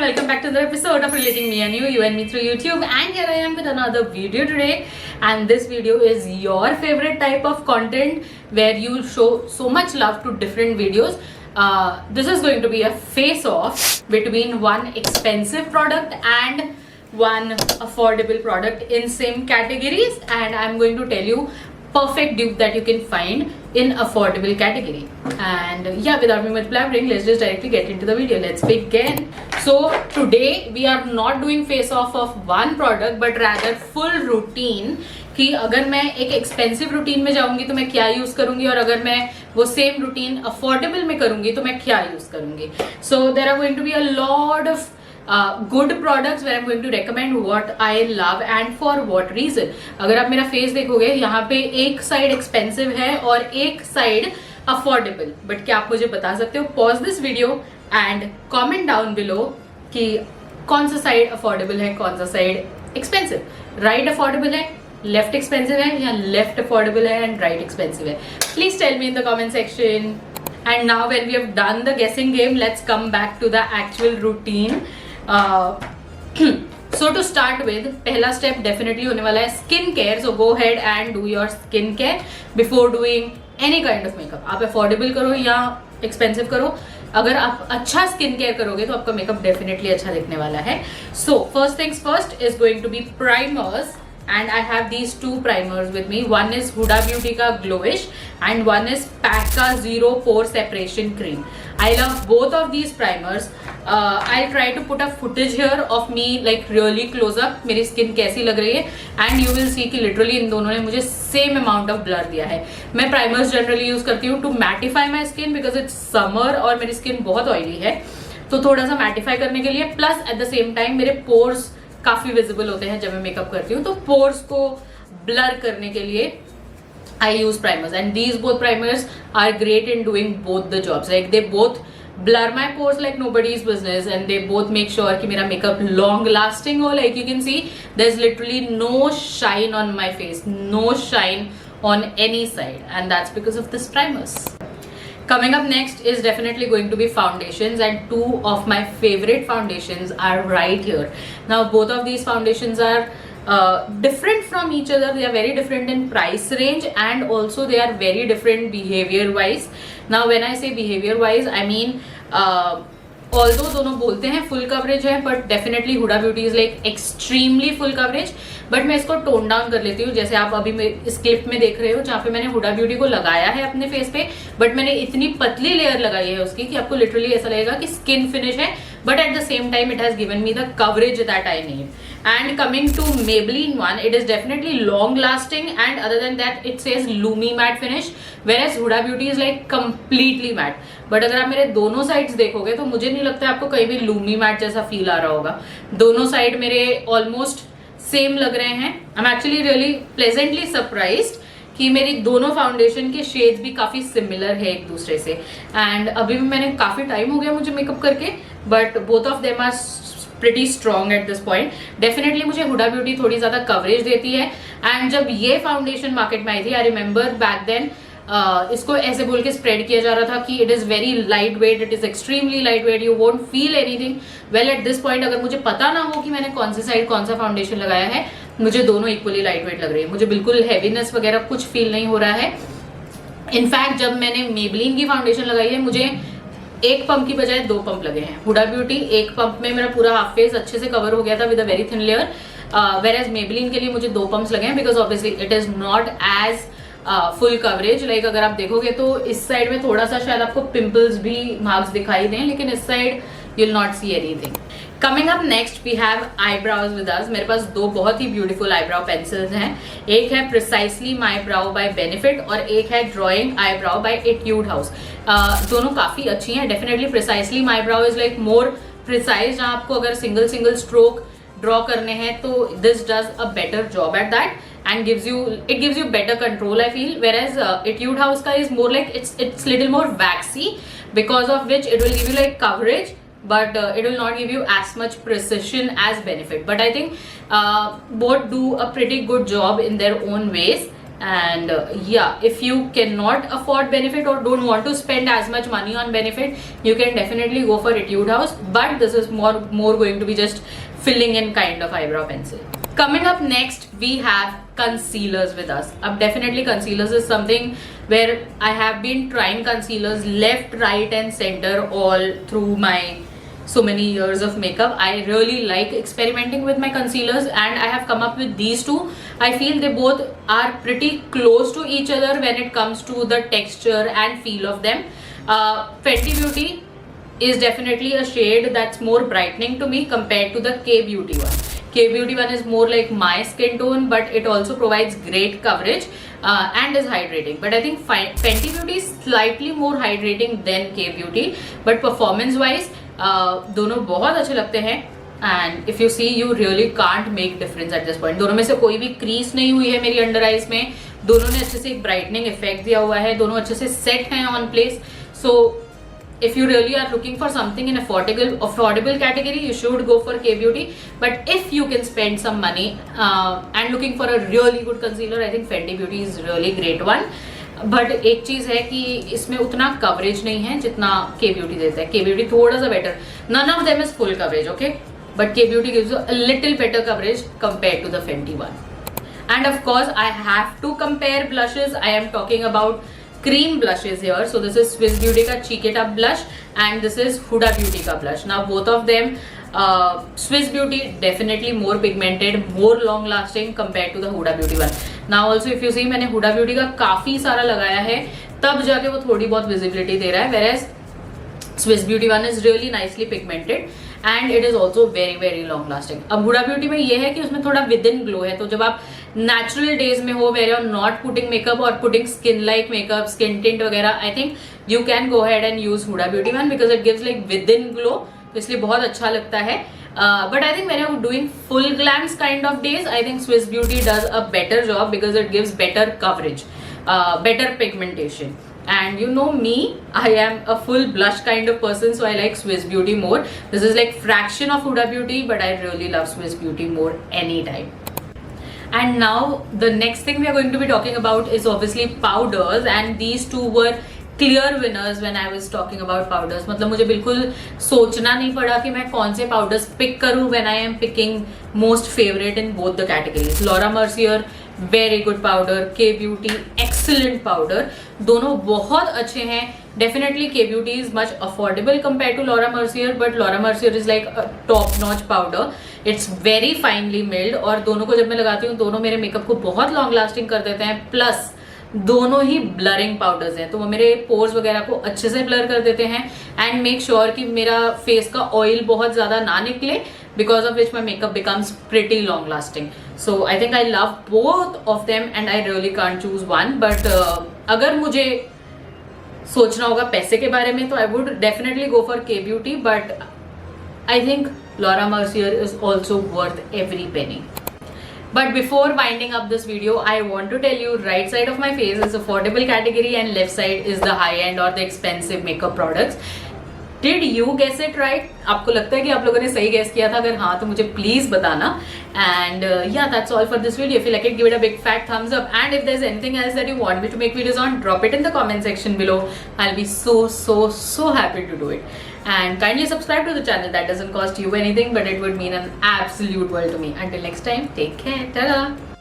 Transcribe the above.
welcome back to another episode of Relating Me and You and Me through YouTube. And here I am with another video today. And this video is your favorite type of content where you show so much love to different videos. This is going to be a face-off between one expensive product and one affordable product in same categories, and I'm going to tell you perfect dupe that you can find in affordable category. And yeah, without me much blabbering, let's just directly get into the video. Let's begin. So today we are not doing face off of one product but rather full routine कि अगर मैं एक expensive routine में जाऊंगी तो मैं क्या use करूंगी और अगर मैं वो सेम रूटीन अफोर्डेबल में करूंगी तो मैं क्या यूज करूंगी. So there are going to be a lot of good products where I'm going to recommend what I love and for what reason. अगर आप मेरा फेस देखोगे यहाँ पे एक साइड एक्सपेंसिव है और एक साइड अफोर्डेबल, बट क्या आप मुझे बता सकते हो? Pause this video and comment down below कि कौन सा साइड अफोर्डेबल है, कौन सा साइड एक्सपेंसिव. राइट अफोर्डेबल है, लेफ्ट एक्सपेंसिव है, या लेफ्ट अफोर्डेबल है एंड राइट एक्सपेंसिव है? Please tell me in the comment section. And now when we have done the guessing game, let's come back to the actual routine. So to start with, पहला step definitely होने वाला है skin care. So go head and do your skin care before doing any kind of makeup. आप affordable करो या expensive करो, अगर आप अच्छा स्किन केयर करोगे तो आपका मेकअप डेफिनेटली अच्छा दिखने वाला है. So first things first is going to be primers. And I have these two primers with me. One is Huda Beauty ka Glowish and one is Pack ka Zero Pore Separation Cream. I love both of these primers. I'll try to put a footage here of me like really close up. मेरी skin कैसी लग रही है and you will see कि literally इन दोनों ने मुझे same amount of blur दिया है. मैं primers generally use करती हूँ to mattify my skin because it's summer और मेरी skin बहुत oily है, तो थोड़ा सा mattify करने के लिए plus at the same time मेरे pores काफी विजिबल होते हैं जब मैं मेकअप करती हूँ, तो पोर्स को ब्लर करने के लिए I use primers and these both primers are great in doing both the jobs. Like they both blur my pores like nobody's business and they both make sure कि मेरा makeup long lasting हो. Like you can see there's literally no shine on my face, no shine on any side, and that's because of this primers. Coming up next is definitely going to be foundations, and two of my favorite foundations are right here. Now both of these foundations are different from each other. They are very different in price range and also they are very different behavior wise. Now when I say behavior wise, I mean although दोनों बोलते हैं full coverage है, but definitely Huda Beauty is like extremely full coverage. बट मैं इसको tone down कर लेती हूँ, जैसे आप अभी इस क्लिप में देख रहे हो जहाँ पे मैंने हुडा ब्यूटी को लगाया है अपने फेस पे, बट मैंने इतनी पतली लेयर लगाई है उसकी कि आपको लिटरली ऐसा लगेगा कि स्किन फिनिश है, but at the same time it has given me the coverage that I need. And coming to Maybelline one, it is definitely long lasting and other than that it says Lumi matte finish, whereas Huda Beauty is like completely matte. But अगर आप मेरे दोनों sides देखोगे तो मुझे नहीं लगता आपको कहीं भी Lumi matte जैसा फील आ रहा होगा. दोनों साइड मेरे ऑलमोस्ट सेम लग रहे हैं. I am actually really pleasantly surprised कि मेरी दोनों फाउंडेशन के शेड्स भी काफी सिमिलर है एक दूसरे से. एंड अभी भी मैंने काफी टाइम हो गया मुझे मेकअप करके, but both of them are pretty strong at this point. Definitely मुझे हुडा ब्यूटी थोड़ी ज्यादा कवरेज देती है. एंड जब ये फाउंडेशन मार्केट में आई थी, आई रिमेम्बर बैक देन इसको ऐसे बोल के स्प्रेड किया जा रहा था कि it is very light weight, it is extremely light weight, you won't feel anything. Well at this point अगर मुझे पता ना हो कि मैंने कौन सी साइड कौन सा फाउंडेशन लगाया है, मुझे दोनों इक्वली लाइट वेट लग रही है. मुझे बिल्कुल हैवीनेस वगैरह कुछ फील नहीं हो रहा है. इनफैक्ट जब मैंने मेबलिन की फाउंडेशन लगाई है, मुझे एक पंप की बजाय दो पंप लगे हैं. हुडा ब्यूटी एक पंप में मेरा पूरा हाफ फेस अच्छे से कवर हो गया था with a very thin layer, whereas Maybelline के लिए मुझे दो पंप्स लगे हैं because obviously it is not as full coverage. Like अगर आप देखोगे तो इस साइड में थोड़ा सा शायद आपको पिंपल्स भी मार्क्स दिखाई दें, लेकिन इस side you will not see anything. Coming up next we have eyebrows with us. मेरे पास दो बहुत ही ब्यूटीफुल आईब्राउ पेंसिल्स हैं. एक है प्रिसाइसली माई ब्राउ बाय बेनिफिट और एक है ड्रॉइंग आईब्राउ बाय इट्यूड हाउस. दोनों काफी अच्छी हैं. Definitely precisely my brow is like more precise, जहाँ आपको अगर सिंगल सिंगल स्ट्रोक ड्रॉ करने हैं तो this does a better job at that and it gives you better control I feel, whereas Etude House ka is more like it's little more waxy, because of which it will give you like coverage but it will not give you as much precision as Benefit. But I think both do a pretty good job in their own ways. And yeah, if you cannot afford Benefit or don't want to spend as much money on Benefit, you can definitely go for Etude House, but this is more going to be just filling in kind of eyebrow pencil. Coming up next, we have concealers with us. अब definitely concealers is something where I have been trying concealers left, right and center all through my so many years of makeup. I really like experimenting with my concealers, and I have come up with these two. I feel they both are pretty close to each other when it comes to the texture and feel of them. Fenty Beauty is definitely a shade that's more brightening to me compared to the K Beauty one. K Beauty one is more like my skin tone, but it also provides great coverage and is hydrating. But I think Fenty Beauty is slightly more hydrating than K Beauty, but performance wise दोनों बहुत अच्छे लगते हैं. And if you see, you really can't make difference at this point. दोनों में से कोई भी क्रीज नहीं हुई है मेरी अंडर आइज में. दोनों ने अच्छे से एक ब्राइटनिंग इफेक्ट दिया हुआ है. दोनों अच्छे से सेट हैं on place. So if you really are looking for something in affordable category, you should go for K Beauty. But if you can spend some money and looking for a really good concealer, I think Fenty Beauty is really great one. But एक चीज है कि इसमें उतना coverage नहीं है जितना K Beauty देता है. K Beauty थोड़ा सा better. None of them is full coverage, okay? But K Beauty gives you a little better coverage compared to the Fenty one. And of course, I have to compare blushes. I am talking about cream blushes here. So this is Swiss Beauty का Cheek It Up blush and this is Huda Beauty का blush. Now both of them, Swiss Beauty definitely more pigmented, more long lasting compared to the Huda Beauty one. Now also if you see, मैंने Huda Beauty का काफी सारा लगाया है, तब जाके वो थोड़ी बहुत visibility दे रहा है, whereas Swiss Beauty one is really nicely pigmented and it is also very very long lasting. अब Huda Beauty में ये है कि उसमें थोड़ा within glow है, तो जब आप natural days में हो, where you're not putting makeup or putting skin like makeup, skin tint वगैरह, I think you can go ahead and use Huda Beauty one because it gives like within glow, तो इसलिए बहुत अच्छा लगता है. But I think when you're doing full glance kind of days, I think Swiss Beauty does a better job because it gives better coverage, better pigmentation. And you know me, I am a full blush kind of person, so I like Swiss Beauty more. This is like fraction of Huda Beauty, but I really love Swiss Beauty more anytime. And now the next thing we are going to be talking about is obviously powders, and these two were clear winners when I was talking about powders. मतलब मुझे बिल्कुल सोचना नहीं पड़ा कि मैं कौन से powders pick करूँ when I am picking most favorite in both the categories. Laura Mercier very good powder, K Beauty excellent powder. दोनों बहुत अच्छे हैं. Definitely K Beauty is much affordable compared to Laura Mercier, but Laura Mercier is like a top notch powder. It's very finely milled और दोनों को जब मैं लगाती हूँ, दोनों मेरे मेकअप को बहुत लॉन्ग लास्टिंग कर देते हैं. प्लस दोनों ही ब्लरिंग पाउडर्स हैं, तो वो मेरे पोर्स वगैरह को अच्छे से ब्लर कर देते हैं एंड मेक श्योर कि मेरा फेस का ऑयल बहुत ज़्यादा ना निकले, because of which my makeup becomes pretty long lasting. So I think I love both of them and I really can't choose one. But अगर मुझे सोचना होगा पैसे के बारे में, तो I would definitely go for K Beauty, but I think Laura Mercier is also worth every penny. But before winding up this video, I want to tell you, right side of my face is affordable category and left side is the high end or the expensive makeup products. Did you guess it right? आपको लगता है कि आप लोगों ने सही guess किया था? अगर हाँ तो मुझे please बताना. And yeah, that's all for this video. If you like it, give it a big fat thumbs up. And if there's anything else that you want me to make videos on, drop it in the comment section below. I'll be so happy to do it. And kindly subscribe to the channel. That doesn't cost you anything, but it would mean an absolute world to me. Until next time, take care. Ta-da!